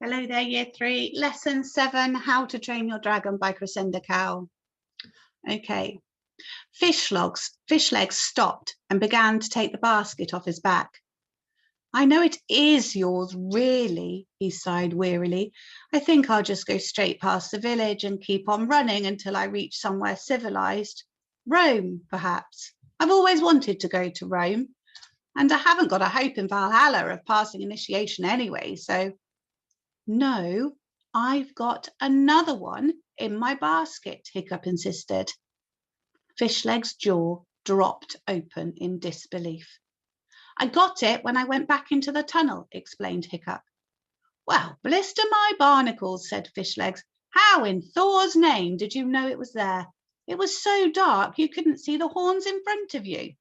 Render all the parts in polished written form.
Hello there, Year 3, Lesson 7, How to Train Your Dragon by Crescenda Cow. Okay, Fish Legs stopped and began to take the basket off his back. I know it is yours, really, he sighed wearily. I think I'll just go straight past the village and keep on running until I reach somewhere civilized. Rome, perhaps. I've always wanted to go to Rome, and I haven't got a hope in Valhalla of passing initiation anyway, so... No, I've got another one in my basket, Hiccup insisted. Fishleg's jaw dropped open in disbelief. I got it when I went back into the tunnel, explained Hiccup. Well, blister my barnacles, said Fishlegs. How in Thor's name did you know it was there? It was so dark you couldn't see the horns in front of you.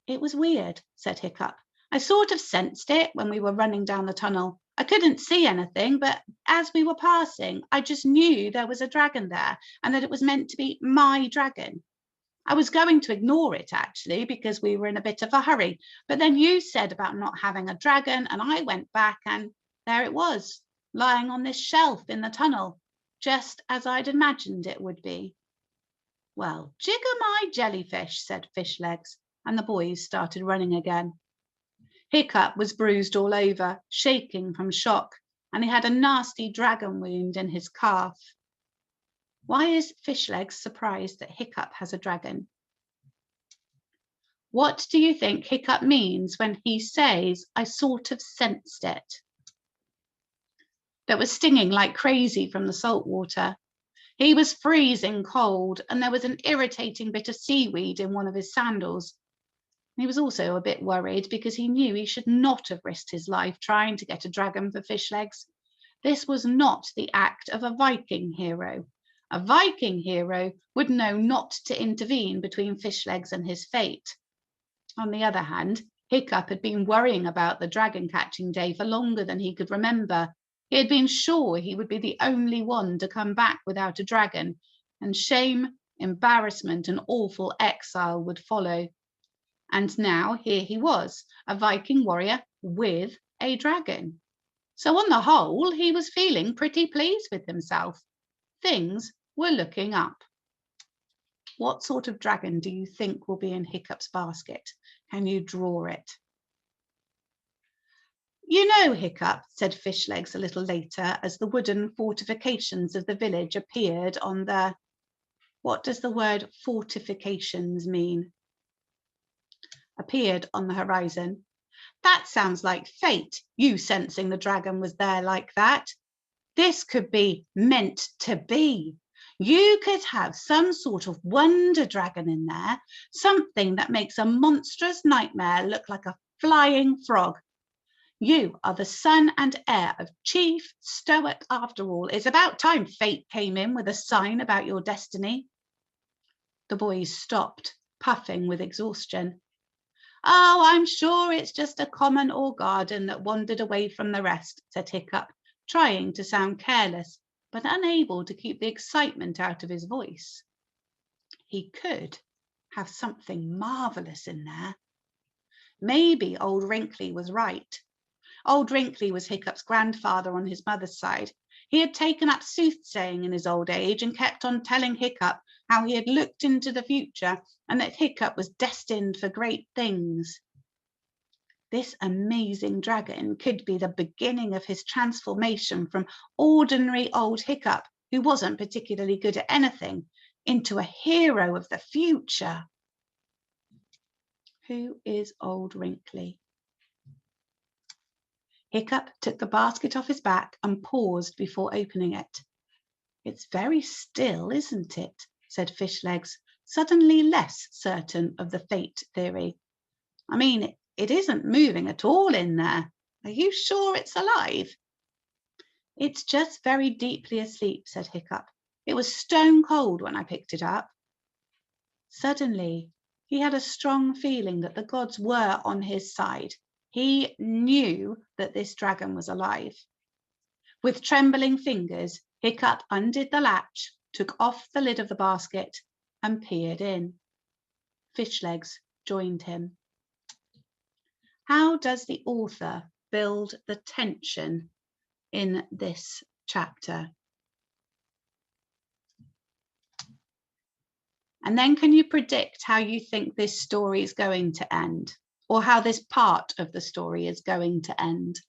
It was weird, said Hiccup. I sort of sensed it when we were running down the tunnel. I couldn't see anything, but as we were passing, I just knew there was a dragon there and that it was meant to be my dragon. I was going to ignore it, actually, because we were in a bit of a hurry. But then you said about not having a dragon, and I went back, and there it was, lying on this shelf in the tunnel, just as I'd imagined it would be. Well, jigger my jellyfish, said Fishlegs, and the boys started running again. Hiccup was bruised all over, shaking from shock, and he had a nasty dragon wound in his calf. Why is Fishlegs surprised that Hiccup has a dragon? What do you think Hiccup means when he says, I sort of sensed it? That was stinging like crazy from the salt water. He was freezing cold, and there was an irritating bit of seaweed in one of his sandals. He was also a bit worried because he knew he should not have risked his life trying to get a dragon for Fishlegs. This was not the act of a Viking hero. A Viking hero would know not to intervene between Fishlegs and his fate. On the other hand, Hiccup had been worrying about the dragon catching day for longer than he could remember. He had been sure he would be the only one to come back without a dragon, and shame, embarrassment, and awful exile would follow. And now here he was, a Viking warrior with a dragon. So on the whole, he was feeling pretty pleased with himself. Things were looking up. What sort of dragon do you think will be in Hiccup's basket? Can you draw it? You know, Hiccup, said Fishlegs a little later as the wooden fortifications of the village appeared on the... What does the word fortifications mean? Appeared on the horizon. That sounds like fate, you sensing the dragon was there like that. This could be meant to be. You could have some sort of wonder dragon in there, something that makes a monstrous nightmare look like a flying frog. You are the son and heir of Chief Stoic after all. It's about time fate came in with a sign about your destiny. The boys stopped, puffing with exhaustion. Oh, I'm sure it's just a common or garden that wandered away from the rest, said Hiccup, trying to sound careless, but unable to keep the excitement out of his voice. He could have something marvellous in there. Maybe old Wrinkly was right. Old Wrinkly was Hiccup's grandfather on his mother's side. He had taken up soothsaying in his old age and kept on telling Hiccup how he had looked into the future and that Hiccup was destined for great things. This amazing dragon could be the beginning of his transformation from ordinary old Hiccup, who wasn't particularly good at anything, into a hero of the future. Who is old Wrinkly? Hiccup took the basket off his back and paused before opening it. It's very still, isn't it? Said Fishlegs, suddenly less certain of the fate theory. I mean, it isn't moving at all in there. Are you sure it's alive? It's just very deeply asleep, said Hiccup. It was stone cold when I picked it up. Suddenly, he had a strong feeling that the gods were on his side. He knew that this dragon was alive. With trembling fingers, Hiccup undid the latch, took off the lid of the basket, and peered in. Fishlegs joined him. How does the author build the tension in this chapter? And then can you predict how you think this story is going to end, or how this part of the story is going to end?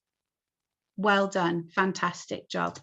Well done, fantastic job.